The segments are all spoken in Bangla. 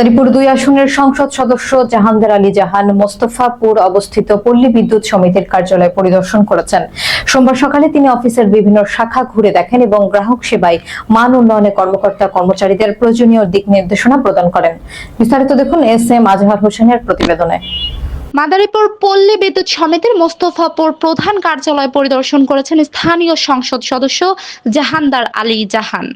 মাদারীপুর ২ আসনের সংসদ সদস্য জাহানদার আলী জাহান মোস্তফাপুর অবস্থিত পল্লী বিদ্যুৎ সমিতির কার্যালয় পরিদর্শন করেছেন। সোমবার সকালে তিনি অফিসের বিভিন্ন শাখা ঘুরে দেখেন এবং গ্রাহক সেবায় মান উন্নয়নে কর্মকর্তা কর্মচারীদের প্রয়োজনীয় দিক নির্দেশনা প্রদান করেন। বিস্তারিত দেখুন এস.এম. আজহার হোসেনের প্রতিবেদনে। মাদারীপুর পল্লী বিদ্যুৎ সমিতির মোস্তফাপুর প্রধান কার্যালয় পরিদর্শন করেছেন স্থানীয় সংসদ সদস্য জাহানদার আলী জাহান।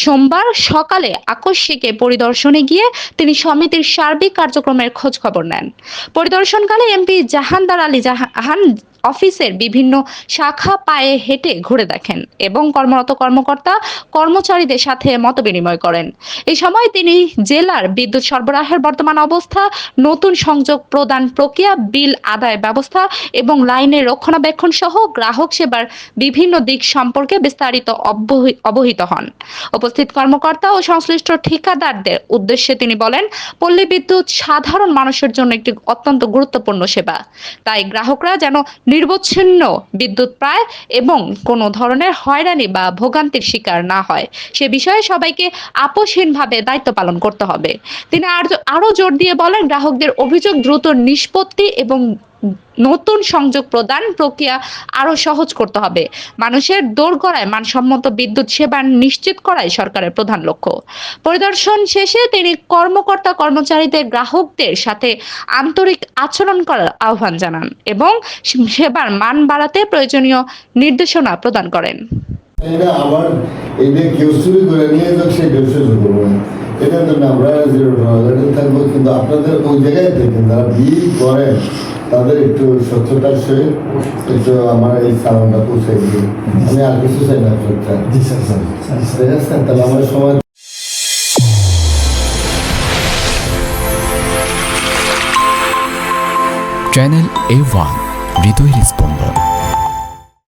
সোমবার সকালে আকস্মিকে পরিদর্শনে গিয়ে তিনি সমিতির সার্বিক কার্যক্রমের খোঁজ খবর নেন। পরিদর্শনকালে এমপি জাহানদার আলী জাহান অফিসের বিভিন্ন শাখা পায়ে হেঁটে ঘুরে দেখেন এবং কর্মরত কর্মকর্তা কর্মচারীদের সাথে মতবিনিময় করেন। এই সময় তিনি জেলার বিদ্যুৎ সরবরাহের বর্তমান অবস্থা, নতুন সংযোগ প্রদান প্রক্রিয়া, বিল আদায় ব্যবস্থা এবং লাইনের রক্ষণাবেক্ষণ সহ গ্রাহক সেবার বিভিন্ন দিক সম্পর্কে বিস্তারিত অবহিত হন। উপস্থিত কর্মকর্তা ও সংশ্লিষ্ট ঠিকাদারদের উদ্দেশ্যে তিনি বলেন, পল্লী বিদ্যুৎ সাধারণ মানুষের জন্য একটি অত্যন্ত গুরুত্বপূর্ণ সেবা। তাই গ্রাহকরা যেন নিরবচ্ছিন্ন বিদ্যুৎ পায় এবং কোনো ধরনের হয়রানি বা ভোগান্তির শিকার না হয়, সে বিষয়ে সবাইকে আপোষহীনভাবে দায়িত্ব পালন করতে হবে। তিনি আরো জোর দিয়ে বলেন, গ্রাহকদের অভিযোগ দ্রুত নিষ্পত্তি এবং নতুন সংযোগ প্রদান প্রক্রিয়া আরো সহজ করতে হবে। মানুষের দোরগোড়ায় মানসম্মত বিদ্যুৎ সেবা নিশ্চিত করাই সরকারের প্রধান লক্ষ্য। পরিদর্শন শেষে তিনি কর্মকর্তা কর্মচারীদের গ্রাহকদের সাথে আন্তরিক আচরণ করার আহ্বান জানান এবং সেবার মান বাড়াতে প্রয়োজনীয় নির্দেশনা প্রদান করেন। আবার এই যে কেউ চুরি করে নিয়ে যাক, সেই ব্যবসা শুরু করবো না, এটার জন্য আমরা থাকবো। কিন্তু আপনাদের ওই জায়গায় থেকে যারা বিল করেন তাদের একটু স্বচ্ছতার সহিত একটু আমার এই সালামটা পৌঁছে দিই। আমি আর কিছু চাই না। ঠিক আছে, তাহলে আমার সময় চ্যানেল A1 হৃদয়ের স্পন্দন।